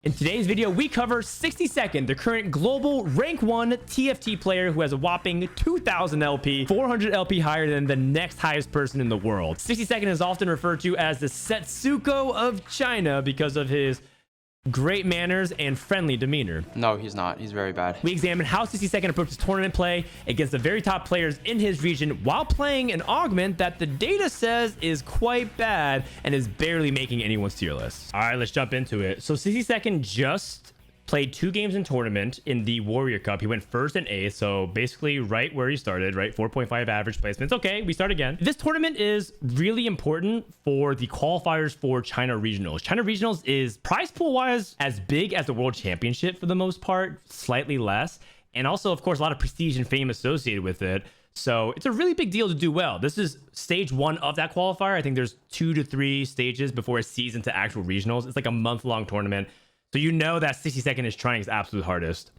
In today's video, we cover 60second, the current global rank 1 TFT player who has a whopping 2,000 LP, 400 LP higher than the next highest person in the world. 60second is often referred to as the Setsuko of China because of his great manners and friendly demeanor. No, he's not. He's very bad. We examine how 60second approaches tournament play against the very top players in his region while playing an augment that the data says is quite bad and is barely making anyone's tier list. All right, let's jump into it. So 60second just played 2 games in tournament in the Warrior Cup. He went first and 8th, so basically right where he started, right? 4.5 average placements. Okay, we start again. This tournament is really important for the qualifiers for China Regionals. China Regionals is prize pool wise as big as the World Championship for the most part, slightly less. And also, of course, a lot of prestige and fame associated with it. So it's a really big deal to do well. This is stage 1 of that qualifier. I think there's 2 to 3 stages before it sees into actual regionals. It's like a month-long tournament. So you know that 60second is trying his absolute hardest.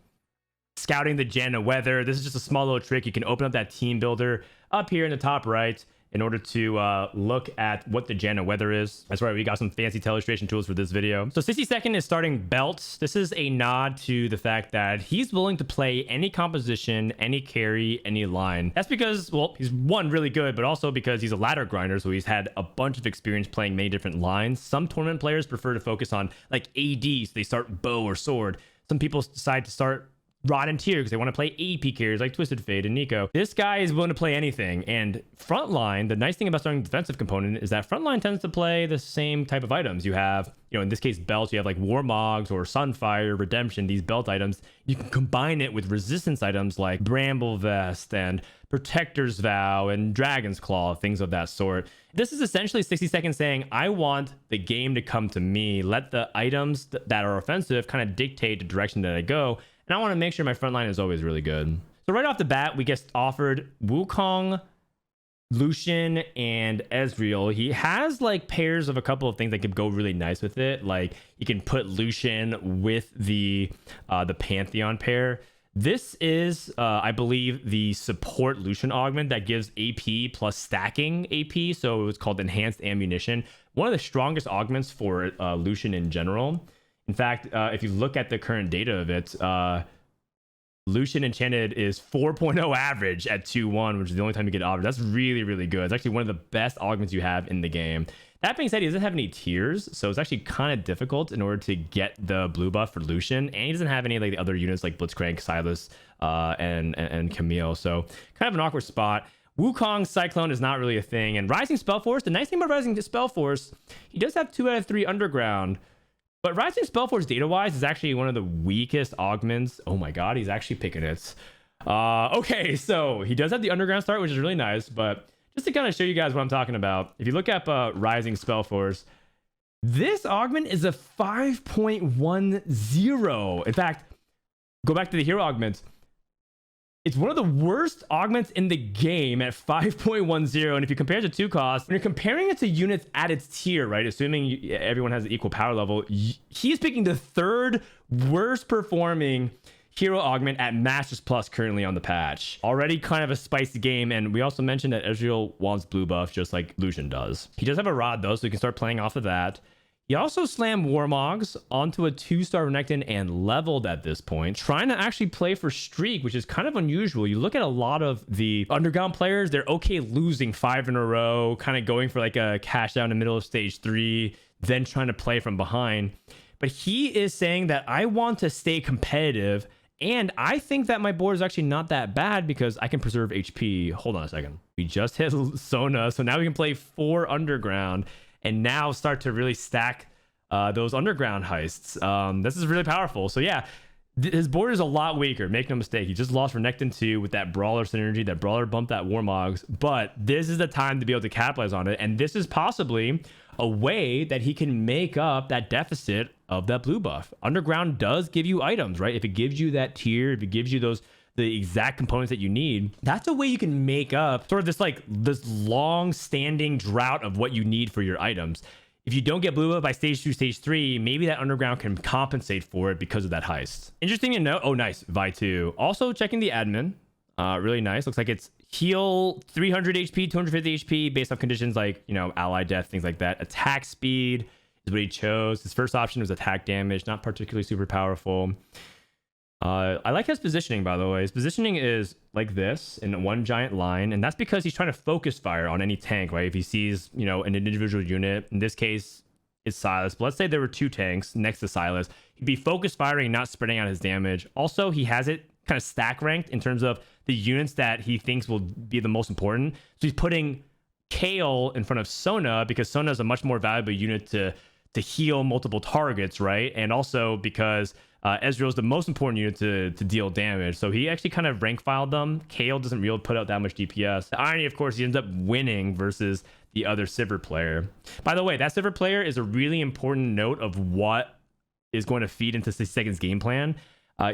Scouting the gen weather. This is just a small little trick. You can open up that team builder up here in the top right in order to look at what the gen weather is. That's right, we got some fancy illustration tools for this video. So 60second is starting belts. This is a nod to the fact that he's willing to play any composition, any carry, any line. That's because, well, he's one, really good, but also because he's a ladder grinder, so he's had a bunch of experience playing many different lines. Some tournament players prefer to focus on like AD, so they start bow or sword. Some people decide to start Rod and Tier because they want to play AP carriers like Twisted Fate and Nico. This guy is willing to play anything. And frontline, the nice thing about starting defensive component is that frontline tends to play the same type of items. You have, in this case, belts. You have like Warmogs or Sunfire, Redemption, these belt items. You can combine it with resistance items like Bramble Vest and Protector's Vow and Dragon's Claw, things of that sort. This is essentially 60second saying, I want the game to come to me. Let the items that are offensive kind of dictate the direction that I go. And I want to make sure my front line is always really good. So right off the bat, we get offered Wukong, Lucian, and Ezreal. He has like pairs of a couple of things that could go really nice with it. Like you can put Lucian with the Pantheon pair. This is, I believe, the support Lucian augment that gives AP plus stacking AP. So it's called Enhanced Ammunition. One of the strongest augments for Lucian in general. In fact, if you look at the current data of it, Lucian Enchanted is 4.0 average at 2-1, which is the only time you get average. That's really, really good. It's actually one of the best augments you have in the game. That being said, he doesn't have any tiers, so it's actually kind of difficult in order to get the blue buff for Lucian, and he doesn't have any like the other units like Blitzcrank, Silas, and Camille, so kind of an awkward spot. Wukong Cyclone is not really a thing, and Rising Spellforce, the nice thing about Rising Spellforce, he does have 2 out of 3 underground. But Rising Spellforce data-wise is actually one of the weakest augments. Oh my god, he's actually picking it. Okay, so he does have the underground start, which is really nice. But just to kind of show you guys what I'm talking about, if you look up Rising Spellforce, this augment is a 5.10. In fact, go back to the hero augments. It's one of the worst augments in the game at 5.10. And if you compare it to 2 costs, when you're comparing it to units at its tier, right? Assuming everyone has an equal power level, he's picking the 3rd worst performing hero augment at Masters Plus currently on the patch. Already kind of a spicy game. And we also mentioned that Ezreal wants blue buff just like Lucian does. He does have a rod though, so he can start playing off of that. He also slammed Warmogs onto a 2-star Renekton and leveled at this point, trying to actually play for streak, which is kind of unusual. You look at a lot of the underground players, they're okay losing 5 in a row, kind of going for like a cash down in the middle of stage 3, then trying to play from behind. But he is saying that I want to stay competitive, and I think that my board is actually not that bad because I can preserve HP. Hold on a second. We just hit Sona, so now we can play 4 underground and now start to really stack those underground heists. This is really powerful. So yeah, his board is a lot weaker. Make no mistake. He just lost Renekton 2 with that Brawler synergy. That Brawler bumped that Warmogs. But this is the time to be able to capitalize on it. And this is possibly a way that he can make up that deficit of that blue buff. Underground does give you items, right? If it gives you that tier, if it gives you the exact components that you need, that's a way you can make up sort of this long standing drought of what you need for your items. If you don't get blue buff by stage 2, stage 3, maybe that underground can compensate for it because of that heist. Interesting to note. Oh, nice. Vi 2. Also checking the admin. Really nice. Looks like it's heal 300 HP, 250 HP based off conditions like, ally death, things like that. Attack speed is what he chose. His first option was attack damage, not particularly super powerful. I like his positioning, by the way. His positioning is like this in one giant line, and that's because he's trying to focus fire on any tank, right? If he sees, you know, an individual unit, in this case, it's Silas. But let's say there were 2 tanks next to Silas. He'd be focus firing, not spreading out his damage. Also, he has it kind of stack ranked in terms of the units that he thinks will be the most important. So he's putting Kale in front of Sona because Sona is a much more valuable unit to heal multiple targets, right? And also because Ezreal is the most important unit to deal damage. So he actually kind of rank filed them. Kale doesn't really put out that much DPS. The irony, of course, he ends up winning versus the other Sivir player. By the way, that Sivir player is a really important note of what is going to feed into 6 seconds game plan.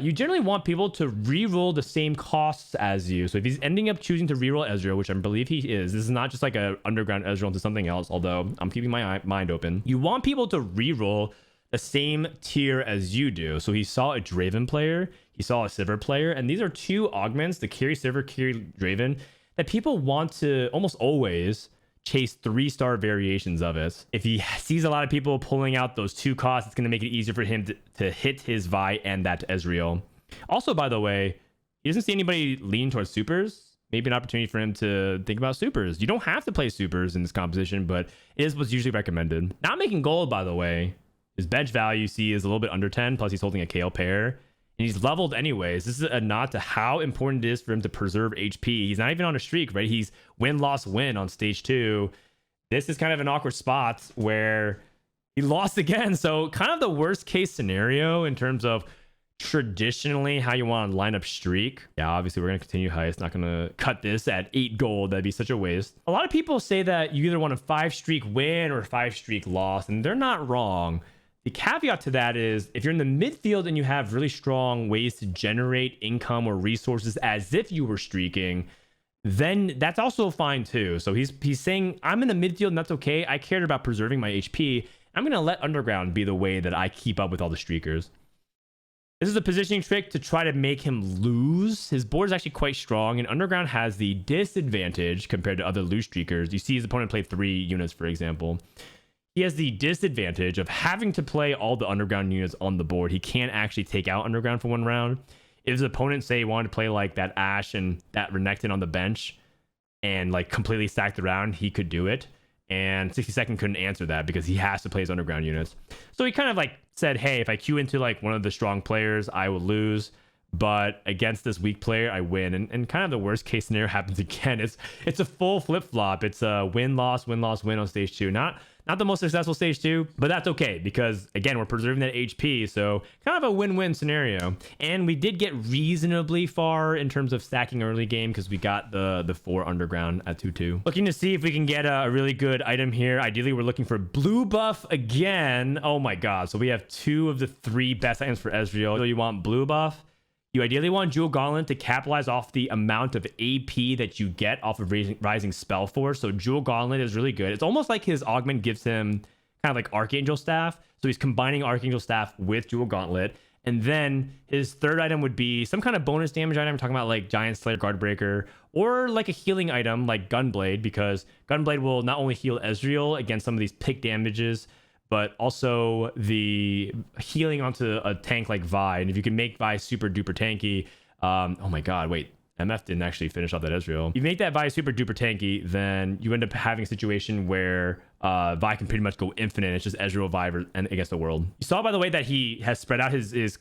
You generally want people to reroll the same costs as you. So if he's ending up choosing to reroll Ezreal, which I believe he is, this is not just like a underground Ezreal into something else, although I'm keeping my mind open. You want people to reroll the same tier as you do. So he saw a Draven player, he saw a Sivir player, and these are 2 augments, the carry Sivir, carry Draven, that people want to almost always chase 3-star variations of it. If he sees a lot of people pulling out those 2 costs, it's going to make it easier for him to hit his Vi and that Ezreal. Also, by the way, he doesn't see anybody lean towards supers. Maybe an opportunity for him to think about supers. You don't have to play supers in this composition, but it is what's usually recommended. Not making gold, by the way. His bench value you see is a little bit under 10, plus he's holding a Kale pair. And he's leveled anyways. This is a nod to how important it is for him to preserve HP. He's not even on a streak, right? He's win, loss, win on stage 2. This is kind of an awkward spot where he lost again. So kind of the worst case scenario in terms of traditionally how you want to line up streak. Yeah, obviously we're going to continue heist. Not going to cut this at 8 gold. That'd be such a waste. A lot of people say that you either want a 5 streak win or a 5 streak loss, and they're not wrong. The caveat to that is if you're in the midfield and you have really strong ways to generate income or resources as if you were streaking, then that's also fine too. So he's saying, I'm in the midfield and that's okay. I cared about preserving my HP. I'm going to let Underground be the way that I keep up with all the streakers. This is a positioning trick to try to make him lose. His board is actually quite strong, and Underground has the disadvantage compared to other loose streakers. You see his opponent play 3 units, for example. He has the disadvantage of having to play all the Underground units on the board. He can't actually take out Underground for 1 round. If his opponent, say, wanted to play like that Ashe and that Renekton on the bench and like completely stack the round, he could do it. And 60-second couldn't answer that because he has to play his Underground units. So he kind of like said, hey, if I queue into like one of the strong players, I will lose. But against this weak player, I win. And kind of the worst case scenario happens again. It's a full flip-flop. It's a win-loss, win-loss, win on stage 2. Not the most successful stage 2, but that's okay because, again, we're preserving that HP, so kind of a win-win scenario. And we did get reasonably far in terms of stacking early game because we got the 4 Underground at 2-2. Looking to see if we can get a really good item here. Ideally, we're looking for blue buff again. Oh my god, so we have 2 of the 3 best items for Ezreal. So you want blue buff. You ideally want Jewel Gauntlet to capitalize off the amount of AP that you get off of Rising Spell Force. So Jewel Gauntlet is really good. It's almost like his augment gives him kind of like Archangel Staff. So he's combining Archangel Staff with Jewel Gauntlet. And then his third item would be some kind of bonus damage item. I'm talking about like Giant Slayer, Guardbreaker, or like a healing item like Gunblade, because Gunblade will not only heal Ezreal against some of these pick damages, but also the healing onto a tank like Vi. And if you can make Vi super duper tanky, oh my god, wait, MF didn't actually finish off that Ezreal. You make that Vi super duper tanky, then you end up having a situation where Vi can pretty much go infinite. It's just Ezreal Vi and against the world. You saw, by the way, that he has spread out his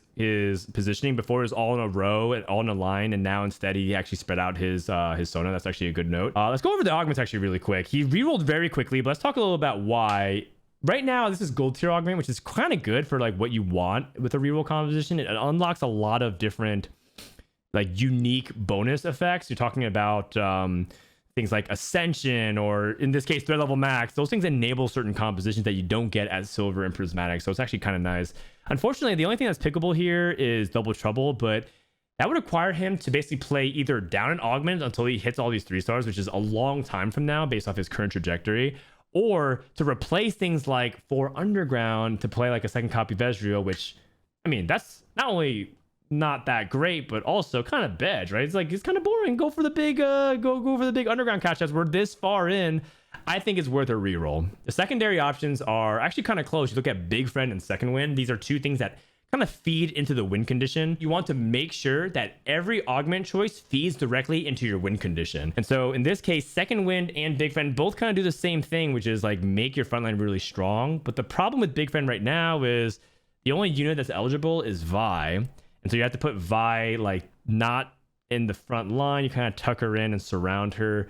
positioning. Before it was all in a row and all in a line, and now instead he actually spread out his Sona. That's actually a good note. Let's go over the augments actually really quick. He rerolled very quickly, but let's talk a little about why. Right now, this is gold tier augment, which is kind of good for like what you want with a reroll composition. It unlocks a lot of different like unique bonus effects. You're talking about things like Ascension, or in this case, threat level max. Those things enable certain compositions that you don't get as Silver and Prismatic. So it's actually kind of nice. Unfortunately, the only thing that's pickable here is Double Trouble, but that would require him to basically play either down an augment until he hits all these 3 stars, which is a long time from now based off his current trajectory, or to replace things like 4 Underground to play like a second copy of Ezreal, which, I mean, that's not only not that great, but also kind of bad, right? It's like, it's kind of boring. Go for the big go for the big underground cash outs. We're this far in. I think it's worth a reroll. The secondary options are actually kind of close. You look at Big Friend and Second Wind. These are two things that kind of feed into the win condition. You want to make sure that every augment choice feeds directly into your win condition. And so in this case, Second Wind and Big Friend both kind of do the same thing, which is like make your frontline really strong. But the problem with Big Friend right now is the only unit that's eligible is Vi. And so you have to put Vi like not in the front line. You kind of tuck her in and surround her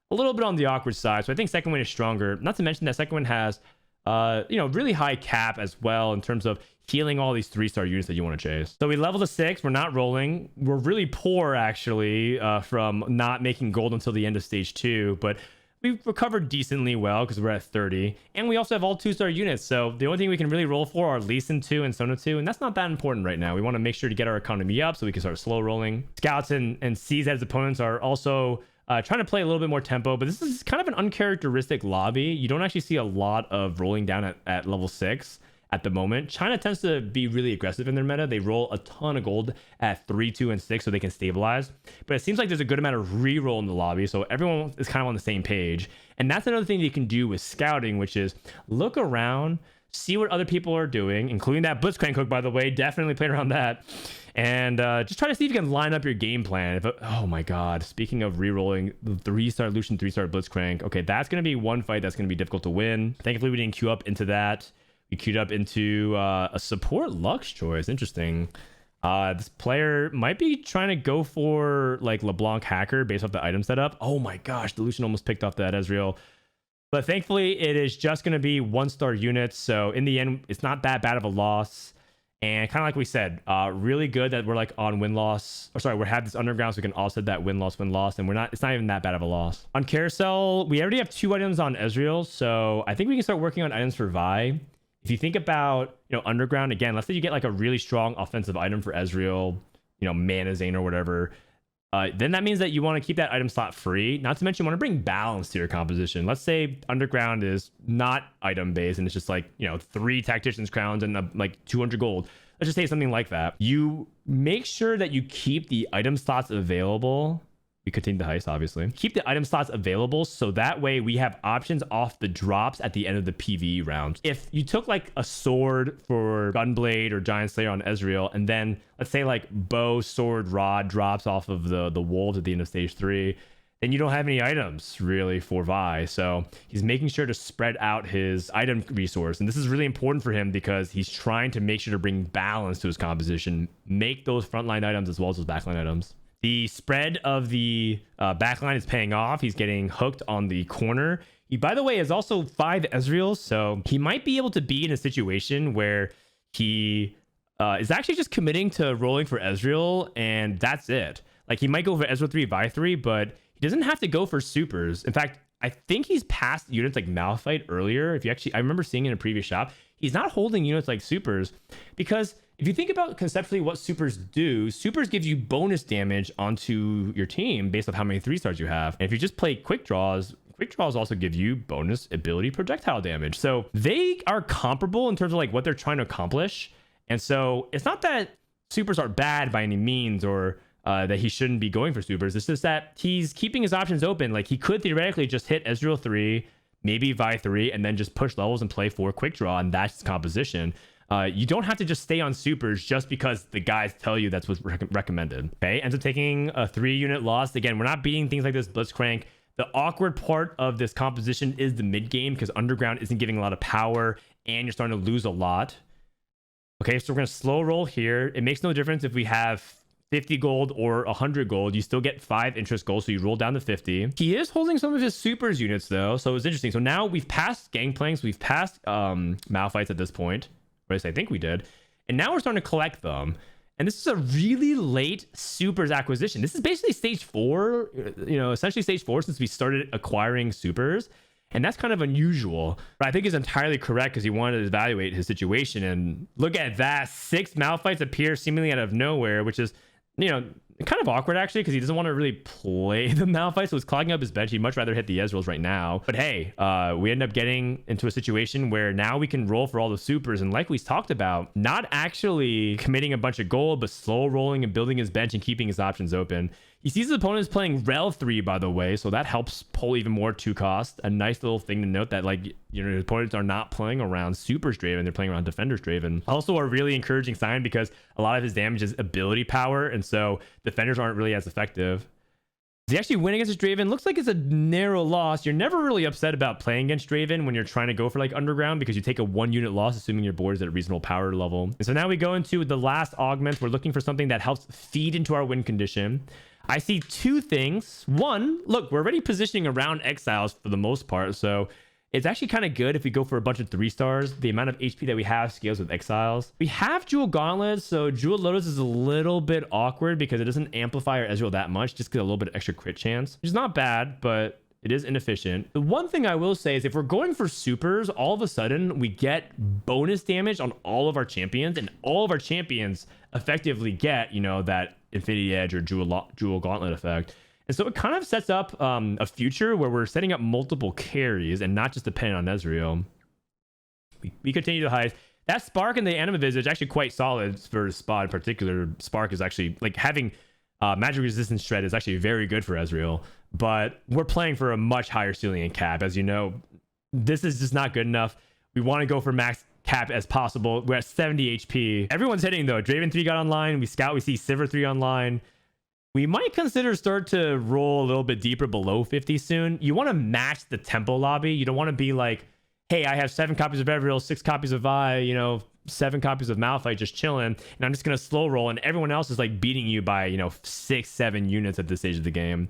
a little bit on the awkward side. So I think Second Wind is stronger. Not to mention that Second Wind has really high cap as well in terms of healing all these 3-star units that you want to chase. So we level to 6. We're not rolling. We're really poor actually from not making gold until the end of stage 2, but we've recovered decently well because we're at 30, and we also have all 2-star units. So the only thing we can really roll for are Lee Sin 2 and Sona 2, and that's not that important right now. We want to make sure to get our economy up so we can start slow rolling. Scouts and CZ's opponents are also trying to play a little bit more tempo, but this is kind of an uncharacteristic lobby. You don't actually see a lot of rolling down at level 6 at the moment. China tends to be really aggressive in their meta. They roll a ton of gold at 3, 2, and 6 so they can stabilize. But it seems like there's a good amount of reroll in the lobby, so everyone is kind of on the same page. And that's another thing that you can do with scouting, which is look around, see what other people are doing, including that Blitzcrank hook, by the way. Definitely play around that. And just try to see if you can line up your game plan. Oh my god, speaking of rerolling, 3-star Lucian, 3-star Blitzcrank. Okay, that's going to be one fight that's going to be difficult to win. Thankfully, we didn't queue up into that. We queued up into a support Lux choice. Interesting. This player might be trying to go for like LeBlanc Hacker based off the item setup. Oh my gosh, the Lucian almost picked off that Ezreal. But thankfully, it is just going to be 1-star units. So in the end, it's not that bad of a loss. And kind of like we said, really good that we're like on win-loss. Or sorry, we have this underground so we can offset that win-loss. And it's not even that bad of a loss. On Carousel, we already have 2 items on Ezreal. So I think we can start working on items for Vi. If you think about, underground, again, let's say you get like a really strong offensive item for Ezreal, Mana Zane or whatever, then that means that you want to keep that item slot free. Not to mention, you want to bring balance to your composition. Let's say underground is not item based and it's just like, 3 tactician's crowns and like 200 gold. Let's just say something like that. You make sure that you keep the item slots available. We continue the heist, obviously. Keep the item slots available so that way we have options off the drops at the end of the PvE round. If you took like a sword for Gunblade or Giant Slayer on Ezreal, and then let's say like bow, sword, rod drops off of the wolves at the end of stage 3, then you don't have any items really for Vi. So he's making sure to spread out his item resource. And this is really important for him because he's trying to make sure to bring balance to his composition, make those frontline items as well as those backline items. The spread of the backline is paying off. He's getting hooked on the corner. He, by the way, is also 5 Ezreals, so he might be able to be in a situation where he is actually just committing to rolling for Ezreal, and that's it. Like, he might go for Ezreal 3, Vi 3, but he doesn't have to go for supers. In fact, I think he's passed units like Malphite earlier. I remember seeing it in a previous shop. He's not holding units like supers because if you think about conceptually what supers do, supers give you bonus damage onto your team based on how many 3-stars you have. And if you just play quick draws also give you bonus ability projectile damage. So they are comparable in terms of like what they're trying to accomplish. And so it's not that supers are bad by any means or that he shouldn't be going for supers. It's just that he's keeping his options open. Like he could theoretically just hit Ezreal 3, maybe Vi 3, and then just push levels and play 4 quick draw, and that's his composition. You don't have to just stay on supers just because the guys tell you that's what's recommended. Okay, ends up taking a 3-unit loss. Again, we're not beating things like this Blitzcrank. The awkward part of this composition is the mid game because underground isn't giving a lot of power and you're starting to lose a lot. Okay, so we're going to slow roll here. It makes no difference if we have 50 gold or 100 gold. You still get 5 interest gold, so you roll down to 50. He is holding some of his supers units though, so it's interesting. So now we've passed Gangplanks, we've passed Malphites at this point, or at least I think we did, and now we're starting to collect them. And this is a really late supers acquisition. This is basically stage 4, essentially stage 4 since we started acquiring supers. And that's kind of unusual, but I think he's entirely correct because he wanted to evaluate his situation. And look at that, 6 Malphites appear seemingly out of nowhere, which is, Kind of awkward actually, because he doesn't want to really play the Malphite, so he's clogging up his bench. He'd much rather hit the Ezreals right now. But hey, we end up getting into a situation where now we can roll for all the supers, and like we talked about, not actually committing a bunch of gold, but slow rolling and building his bench and keeping his options open. He sees his opponents playing Rel 3, by the way, so that helps pull even more 2 cost. A nice little thing to note that, like, you know, his opponents are not playing around Supers Draven, they're playing around Defenders Draven. Also a really encouraging sign, because a lot of his damage is ability power, and so defenders aren't really as effective. Does he actually win against his Draven? Looks like it's a narrow loss. You're never really upset about playing against Draven when you're trying to go for like underground, because you take a 1 unit loss assuming your board is at a reasonable power level. And so now we go into the last augment. We're looking for something that helps feed into our win condition. I see 2 things. One, look, we're already positioning around Exiles for the most part, so it's actually kind of good if we go for a bunch of 3 stars. The amount of HP that we have scales with Exiles. We have Jewel Gauntlets, so Jewel Lotus is a little bit awkward because it doesn't amplify our Ezreal that much, just get a little bit of extra crit chance, which is not bad, but it is inefficient. The one thing I will say is if we're going for supers, all of a sudden we get bonus damage on all of our champions, and all of our champions effectively get, you know, that Infinity Edge or Jewel Gauntlet effect. And so it kind of sets up a future where we're setting up multiple carries and not just dependent on Ezreal. We continue to heist. That Spark and the Anima Visit is actually quite solid for Spot in particular. Spark is actually, like, having magic resistance shred is actually very good for Ezreal, but we're playing for a much higher ceiling and cap. As you know, this is just not good enough. We want to go for max cap as possible. We're at 70 HP. Everyone's hitting though. Draven 3 got online. We scout, we see Sivir 3 online. We might consider start to roll a little bit deeper below 50 soon. You want to match the tempo lobby. You don't want to be like, hey, I have 7 copies of Ezreal, 6 copies of Vi, you know, 7 copies of Malphite just chilling, and I'm just gonna slow roll, and everyone else is like beating you by, you know, 6-7 units at this stage of the game.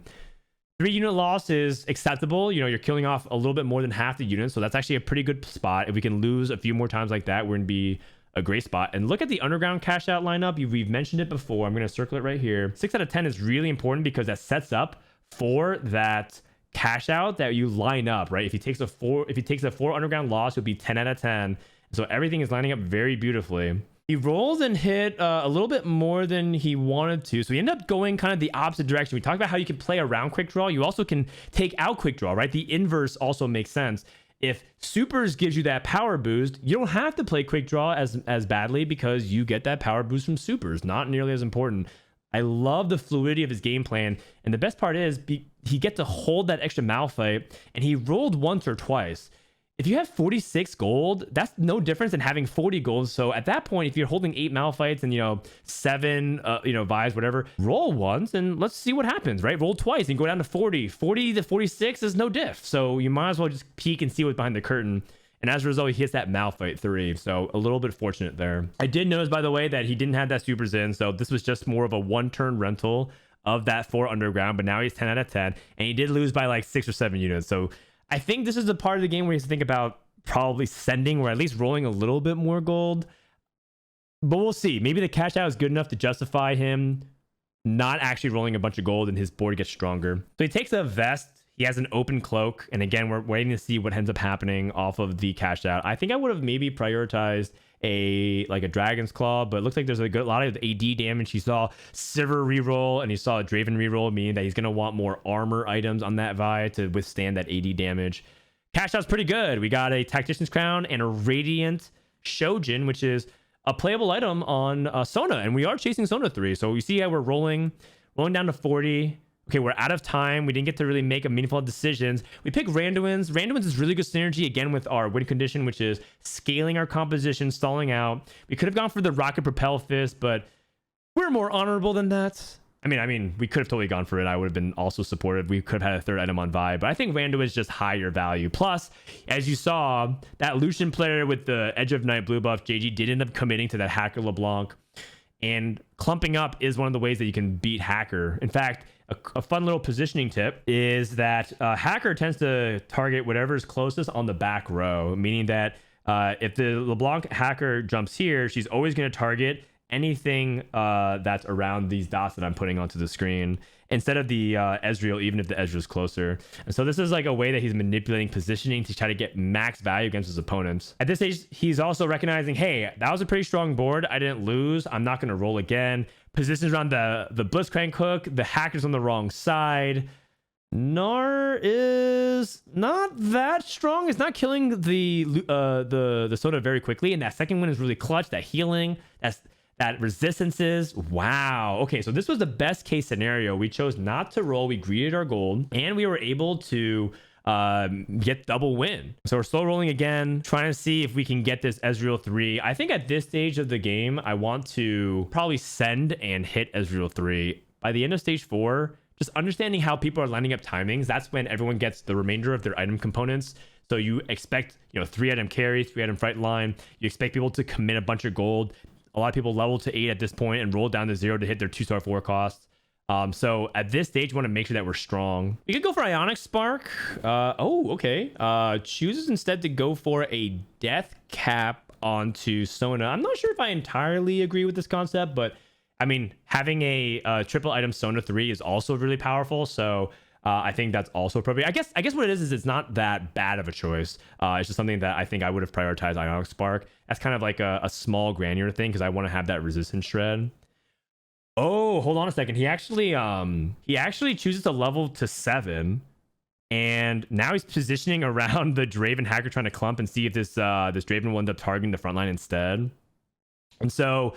3 unit loss is acceptable. You know, you're killing off a little bit more than half the units, so that's actually a pretty good spot. If we can lose a few more times like that, we're gonna be a great spot. And look at the underground cash out lineup. We've mentioned it before. I'm gonna circle it right here. 6 out of 10 is really important because that sets up for that cash out that you line up, right? If he takes a 4 underground loss, it'll be 10 out of 10. So everything is lining up very beautifully. He rolled and hit a little bit more than he wanted to, so he ended up going kind of the opposite direction. We talked about how you can play around quick draw. You also can take out quick draw, right? The inverse also makes sense. If supers gives you that power boost, you don't have to play quick draw as badly because you get that power boost from supers. Not nearly as important. I love the fluidity of his game plan, and the best part is he gets to hold that extra Malphite, and he rolled once or twice. If you have 46 gold, that's no difference than having 40 gold. So at that point, if you're holding 8 Malphites and, you know, 7, you know, Vi's, whatever, roll once and let's see what happens, right? Roll twice and go down to 40. 40 to 46 is no diff. So you might as well just peek and see what's behind the curtain. And as a result, he hits that Malphite 3. So a little bit fortunate there. I did notice, by the way, that he didn't have that supers in. So this was just more of a 1-turn rental of that 4 underground. But now he's 10 out of 10. And he did lose by like 6 or 7 units. So I think this is the part of the game where you have to think about probably sending or at least rolling a little bit more gold. But we'll see. Maybe the cash out is good enough to justify him not actually rolling a bunch of gold and his board gets stronger. So he takes a vest. He has an open cloak. And again, we're waiting to see what ends up happening off of the cash out. I think I would have maybe prioritized a Dragon's Claw, but it looks like there's a lot of AD damage. He saw Sivir reroll and he saw a Draven reroll, meaning that he's going to want more armor items on that Vi to withstand that AD damage. Cash out's pretty good. We got a Tactician's Crown and a Radiant Shojin, which is a playable item on Sona, and we are chasing Sona 3. So you see how we're rolling down to 40. Okay, we're out of time. We didn't get to really make a meaningful decisions. We pick Randuin's. Randuin's is really good synergy, again, with our win condition, which is scaling our composition, stalling out. We could have gone for the Rocket Propel Fist, but we're more honorable than that. I mean, we could have totally gone for it. I would have been also supportive. We could have had a 3rd item on Vi, but I think Randuin is just higher value. Plus, as you saw, that Lucian player with the Edge of Night blue buff, JG, did end up committing to that Hacker LeBlanc. And clumping up is one of the ways that you can beat Hacker. In fact, a fun little positioning tip is that Hacker tends to target whatever's closest on the back row, meaning that if the LeBlanc Hacker jumps here, she's always going to target anything that's around these dots that I'm putting onto the screen instead of the Ezreal, even if the Ezreal is closer. And so this is like a way that he's manipulating positioning to try to get max value against his opponents. At this stage, he's also recognizing, hey, that was a pretty strong board. I didn't lose. I'm not going to roll again. Positions around the Blitzcrank hook. The hacker's on the wrong side. Gnar is not that strong. It's not killing the soda very quickly, and that second one is really clutch. That healing, that resistances. Wow. Okay, so this was the best case scenario. We chose not to roll. We greeted our gold, and we were able to get double win. So we're slow rolling again, trying to see if we can get this Ezreal 3. I think at this stage of the game, I want to probably send and hit Ezreal 3. By the end of stage 4, just understanding how people are lining up timings, that's when everyone gets the remainder of their item components. So you expect, 3-item carry, 3-item fight line. You expect people to commit a bunch of gold. A lot of people level to 8 at this point and roll down to 0 to hit their 2-star 4 costs. So at this stage, you want to make sure that we're strong. You could go for Ionic Spark. Okay. Chooses instead to go for a Death Cap onto Sona. I'm not sure if I entirely agree with this concept, but I mean, having a triple item Sona 3 is also really powerful. So I think that's also appropriate. I guess what it is it's not that bad of a choice. It's just something that I think I would have prioritized Ionic Spark. That's kind of like a small granular thing because I want to have that resistance shred. Oh, hold on a second. He actually chooses to level to 7. And now he's positioning around the Draven hacker trying to clump and see if this Draven will end up targeting the front line instead. And so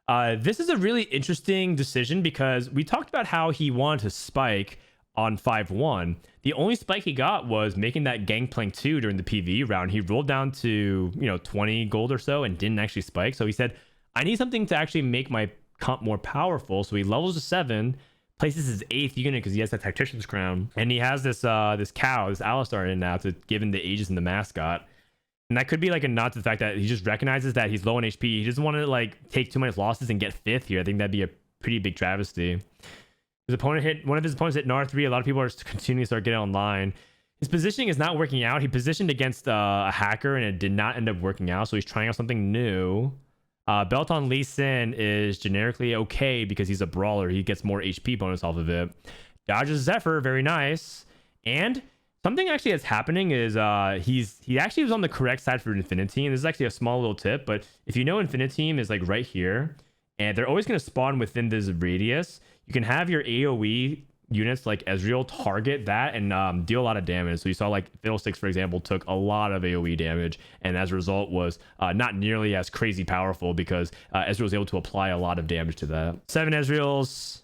this is a really interesting decision because we talked about how he wanted to spike on 5-1. The only spike he got was making that Gangplank 2 during the PvE round. He rolled down to 20 gold or so and didn't actually spike. So he said, I need something to actually make my comp more powerful. So he levels to 7, places his 8th unit because he has that Tactician's Crown, and he has this cow, this Alistar in now to give him the Aegis and the mascot. And that could be like a nod to the fact that he just recognizes that he's low on HP. He doesn't want to like take too many losses and get 5th here. I think that'd be a pretty big travesty. One of his opponents hit Gnar 3. A lot of people are continuing to start getting online. His positioning is not working out. He positioned against a hacker and it did not end up working out. So he's trying out something new. Belt on Lee Sin is generically okay because he's a brawler. He gets more HP bonus off of it. Dodges Zephyr, very nice. And something actually that's happening is he actually was on the correct side for Infinity. And this is actually a small little tip, but if you know Infinity is like right here, and they're always going to spawn within this radius, you can have your AoE units like Ezreal target that and deal a lot of damage. So you saw like Fiddlesticks, for example, took a lot of AoE damage, and as a result was not nearly as crazy powerful because Ezreal was able to apply a lot of damage to that. 8 Ezreals,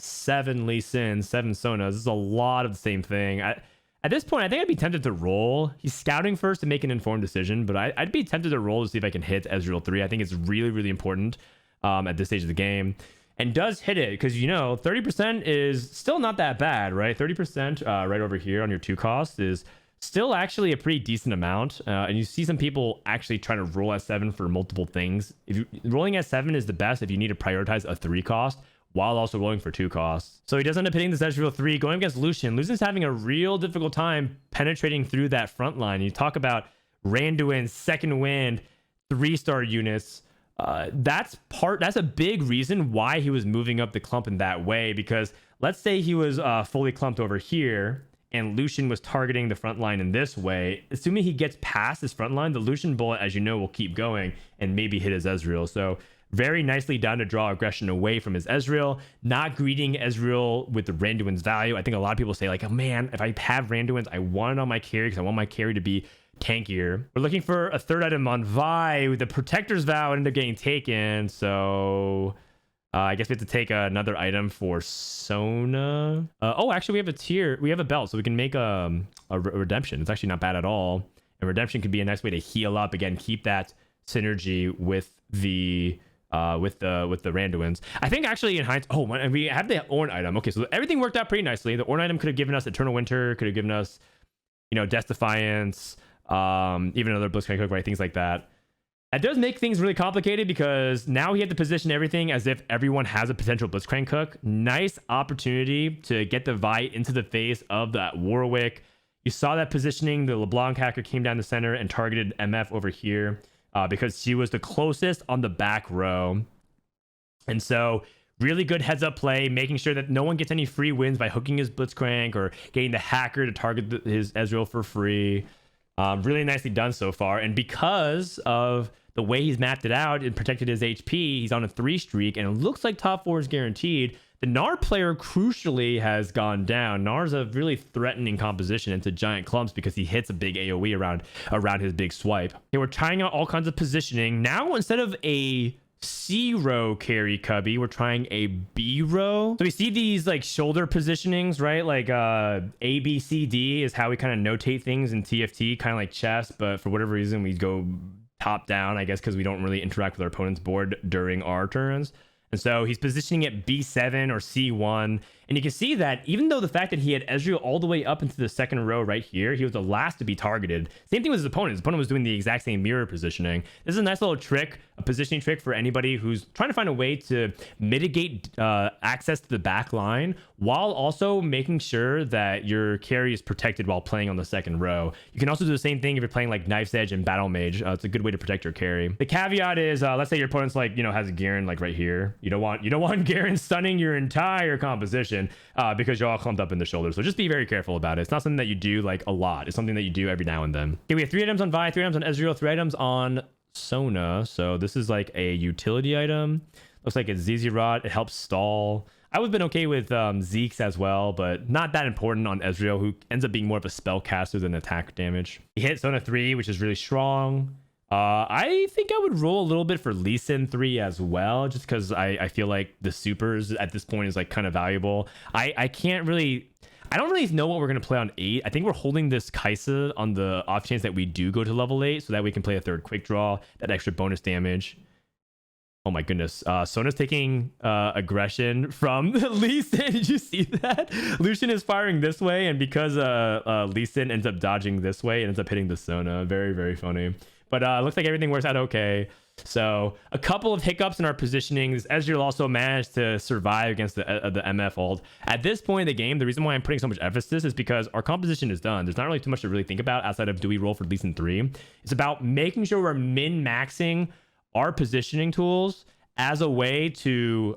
7 Lee Sin, 7 Sonas. This is a lot of the same thing. At this point, I think I'd be tempted to roll. He's scouting first to make an informed decision, but I'd be tempted to roll to see if I can hit Ezreal 3. I think it's really, really important at this stage of the game. And does hit it because 30% is still not that bad, right? 30% right over here on your 2 costs is still actually a pretty decent amount. And you see some people actually trying to roll at 7 for multiple things. Rolling at 7 is the best if you need to prioritize a 3 cost while also rolling for 2 costs. So he does end up hitting this Ezreal 3, going against Lucian. Lucian's having a real difficult time penetrating through that front line. You talk about Randuin, Second Wind, 3-star units. That's a big reason why he was moving up the clump in that way, because let's say he was fully clumped over here and Lucian was targeting the front line in this way. Assuming he gets past this front line, the Lucian bullet, as you know, will keep going and maybe hit his Ezreal. So very nicely done to draw aggression away from his Ezreal, not greeting Ezreal with the Randuin's value. I think a lot of people say like, oh man, if I have Randuin's, I want it on my carry because I want my carry to be tankier. We're looking for a 3rd item on Vi with the Protector's Vow ended up getting taken. So I guess we have to take another item for Sona. Actually we have a tier. We have a belt, so we can make a redemption. It's actually not bad at all. And redemption could be a nice way to heal up. Again, keep that synergy with the Randuins. I think actually in hindsight, and we have the Ornn item. Okay, so everything worked out pretty nicely. The Ornn item could have given us Eternal Winter, could have given us, Death Defiance, even another Blitzcrank hook, right? Things like that. That does make things really complicated because now he had to position everything as if everyone has a potential Blitzcrank hook. Nice opportunity to get the Vi into the face of that Warwick. You saw that positioning. The LeBlanc hacker came down the center and targeted MF over here. because she was the closest on the back row. And so really good heads up play, making sure that no one gets any free wins by hooking his Blitzcrank or getting the hacker to target his Ezreal for free. Really nicely done so far. And because of the way he's mapped it out and protected his HP, he's on a 3 streak, and it looks like top 4 is guaranteed. The Gnar player crucially has gone down. Gnar's a really threatening composition into giant clumps because he hits a big AoE around his big swipe. They were trying out all kinds of positioning. Now, instead of a C row carry cubby, we're trying a B row. So we see these like shoulder positionings, right? Like A, B, C, D is how we kind of notate things in TFT, kind of like chess, but for whatever reason we go top down, I guess, because we don't really interact with our opponent's board during our turns. And so he's positioning it B7 or C1. And you can see that even though the fact that he had Ezreal all the way up into the second row right here, he was the last to be targeted. Same thing with his opponent. His opponent was doing the exact same mirror positioning. This is a nice little trick, a positioning trick for anybody who's trying to find a way to mitigate access to the back line while also making sure that your carry is protected while playing on the second row. You can also do the same thing if you're playing like Knife's Edge and Battle Mage. It's a good way to protect your carry. The caveat is, let's say your opponent's like, has a Garen like right here. You don't want Garen stunning your entire composition because you're all clumped up in the shoulder. So just be very careful about it. It's not something that you do like a lot. It's something that you do every now and then. Okay, we have 3 items on Vi, 3 items on Ezreal, 3 items on Sona. So this is like a utility item. Looks like it's ZZ Rod. It helps stall. I would have been okay with Zeke's as well, but not that important on Ezreal, who ends up being more of a spellcaster than attack damage. He hit Sona 3, which is really strong. I think I would roll a little bit for Lee Sin 3 as well, just because I feel like the supers at this point is like kind of valuable. I don't really know what we're going to play on 8. I think we're holding this Kaisa on the off chance that we do go to level 8 so that we can play a 3rd quick draw, that extra bonus damage. Oh my goodness. Sona's taking aggression from Lee Sin. Did you see that? Lucian is firing this way, and because Lee Sin ends up dodging this way, it ends up hitting the Sona. Very, very funny. But looks like everything works out okay. So a couple of hiccups in our positionings. Ezreal also managed to survive against the MF ult. At this point in the game, the reason why I'm putting so much emphasis is because our composition is done. There's not really too much to really think about outside of do we roll for Lee Sin 3. It's about making sure we're min-maxing our positioning tools as a way to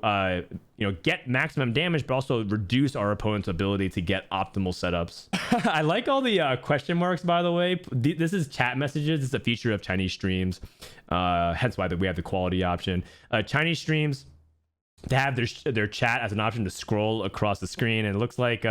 get maximum damage, but also reduce our opponent's ability to get optimal setups. I like all the question marks, by the way. This is chat messages. It's a feature of Chinese streams, hence why we have the quality option. Chinese streams, to have their chat as an option to scroll across the screen, and it looks like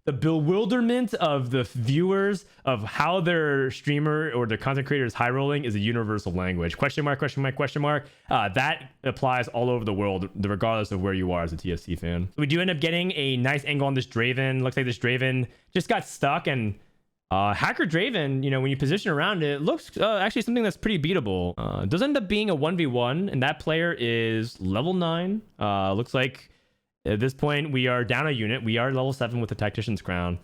the bewilderment of the viewers of how their streamer or their content creator is high rolling is a universal language. Question mark, question mark, question mark. That applies all over the world, regardless of where you are as a TSC fan. We do end up getting a nice angle on this Draven. Looks like this Draven just got stuck, and Hacker Draven, when you position around it, looks actually something that's pretty beatable. It does end up being a 1v1, and that player is level 9. Looks like at this point, we are down a unit. We are level 7 with the Tactician's Crown.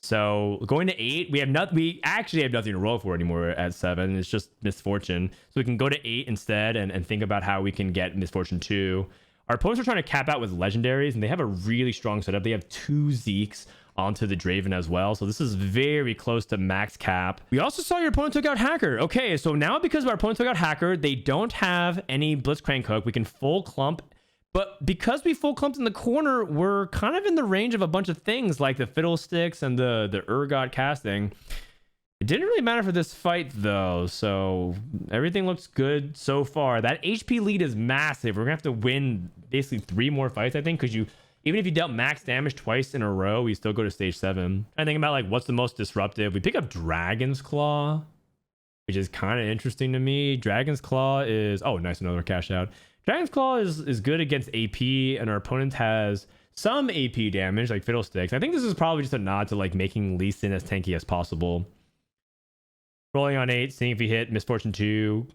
So going to 8, we actually have nothing to roll for anymore at 7. It's just Misfortune. So we can go to 8 instead and think about how we can get Misfortune 2. Our opponents are trying to cap out with legendaries, and they have a really strong setup. They have 2 Zekes onto the Draven as well. So this is very close to max cap. We also saw your opponent took out Hacker. Okay, so now because our opponent took out Hacker, they don't have any Blitzcrank hook. We can full clump. But because we full clumped in the corner, we're kind of in the range of a bunch of things like the Fiddlesticks and the Urgot casting. It didn't really matter for this fight, though, so everything looks good so far. That HP lead is massive. We're going to have to win basically 3 more fights, I think, because even if you dealt max damage twice in a row, we still go to stage 7. I think about like what's the most disruptive. We pick up Dragon's Claw, which is kind of interesting to me. Dragon's Claw is... Oh, nice, another cash out. Dragon's Claw is good against AP, and our opponent has some AP damage, like Fiddlesticks. I think this is probably just a nod to like making Lee Sin as tanky as possible. Rolling on 8, seeing if we hit Misfortune 2,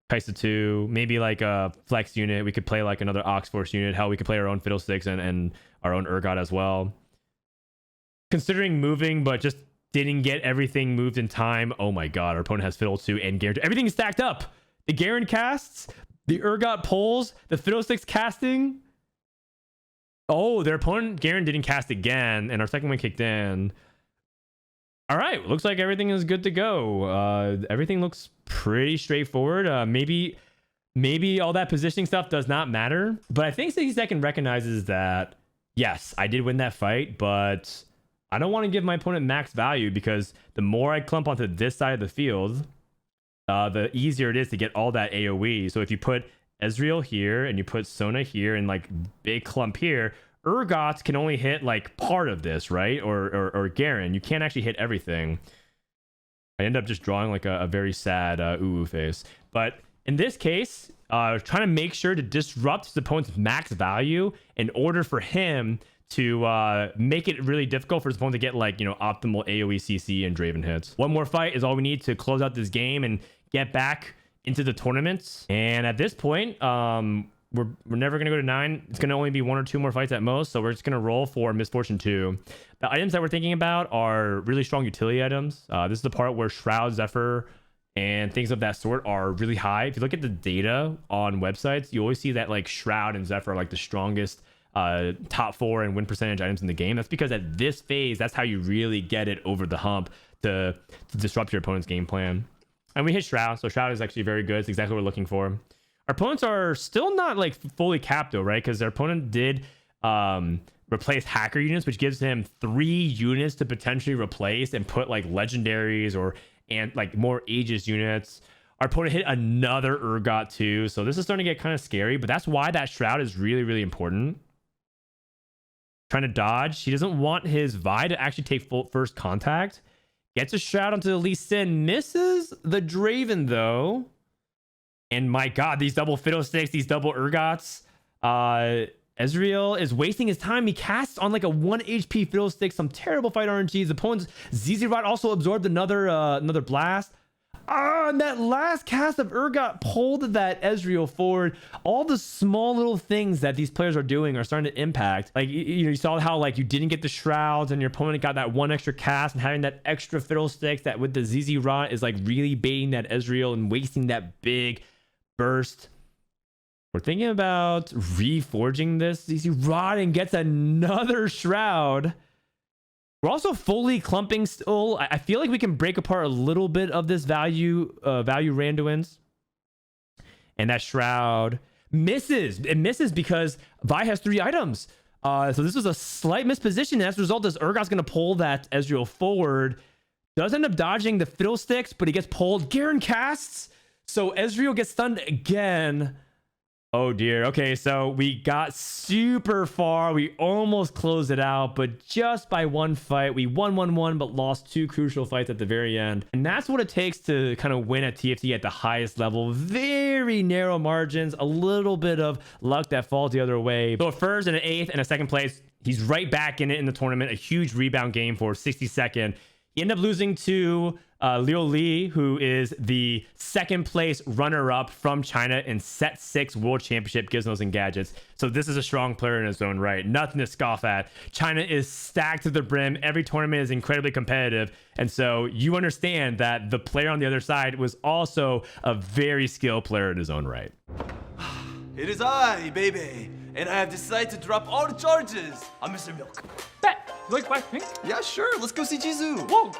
Kaisa 2, maybe like a flex unit. We could play like another Ox Force unit. Hell, we could play our own Fiddlesticks and our own Urgot as well. Considering moving, but just didn't get everything moved in time. Oh my god, our opponent has Fiddle 2 and Garen 2. Everything is stacked up. The Garen casts... The Urgot pulls, the Fiddlesticks casting. Oh, their opponent Garen didn't cast again, and our second one kicked in. All right, looks like everything is good to go. Everything looks pretty straightforward. Maybe all that positioning stuff does not matter, but I think 60 Second recognizes that, yes, I did win that fight, but I don't want to give my opponent max value, because the more I clump onto this side of the field, the easier it is to get all that AoE. So if you put Ezreal here and you put Sona here and like big clump here, Urgot can only hit like part of this, right? Or Garen. You can't actually hit everything. I end up just drawing like a very sad ooh face. But in this case, trying to make sure to disrupt his opponent's max value in order for him to make it really difficult for his opponent to get like, you know, optimal AoE CC and Draven hits. One more fight is all we need to close out this game and get back into the tournaments. And at this point, we're never going to go to 9. It's going to only be 1 or 2 more fights at most. So we're just going to roll for Misfortune 2. The items that we're thinking about are really strong utility items. This is the part where Shroud, Zephyr, and things of that sort are really high. If you look at the data on websites, you always see that like Shroud and Zephyr are like the strongest top 4 and win percentage items in the game. That's because at this phase, that's how you really get it over the hump to disrupt your opponent's game plan. And we hit Shroud. So Shroud is actually very good. It's exactly what we're looking for. Our opponents are still not like fully capped though, right? Because their opponent did replace hacker units, which gives him 3 units to potentially replace and put like legendaries and like more Aegis units. Our opponent hit another Urgot too. So this is starting to get kind of scary, but that's why that Shroud is really, really important. Trying to dodge. He doesn't want his Vi to actually take first contact. Gets a Shroud onto the Lee Sin. Misses the Draven though. And my God, these double Fiddlesticks, these double Urgots. Ezreal is wasting his time. He casts on like a 1 HP Fiddlestick, some terrible fight RNGs. The opponent's ZZ Rod also absorbed another blast. And that last cast of Urgot pulled that Ezreal forward. All the small little things that these players are doing are starting to impact. Like, you saw how like you didn't get the Shrouds and your opponent got that 1 extra cast, and having that extra Fiddlesticks that with the ZZ Rod is like really baiting that Ezreal and wasting that big burst. We're thinking about reforging this ZZ Rod and gets another Shroud. We're also fully clumping still. I feel like we can break apart a little bit of this value Randuin's. And that Shroud misses. It misses because Vi has 3 items. So this was a slight misposition. As a result, this Urgot's going to pull that Ezreal forward. Does end up dodging the Fiddlesticks, but he gets pulled. Garen casts. So Ezreal gets stunned again. Oh dear. Okay, so we got super far. We almost closed it out, but just by 1 fight. We won 1-1, but lost 2 crucial fights at the very end. And that's what it takes to kind of win at TFT at the highest level. Very narrow margins, a little bit of luck that falls the other way. So a first and an 8th and a 2nd place. He's right back in it in the tournament. A huge rebound game for 60 Second. He ended up losing to Liu Li, who is the 2nd place runner-up from China in Set 6 World Championship Gizmos and Gadgets. So this is a strong player in his own right. Nothing to scoff at. China is stacked to the brim. Every tournament is incredibly competitive. And so you understand that the player on the other side was also a very skilled player in his own right. It is I, baby. And I have decided to drop all the charges on Mr. Milk. Bet. You like Blackpink? Yeah, sure. Let's go see Jisoo. Whoa.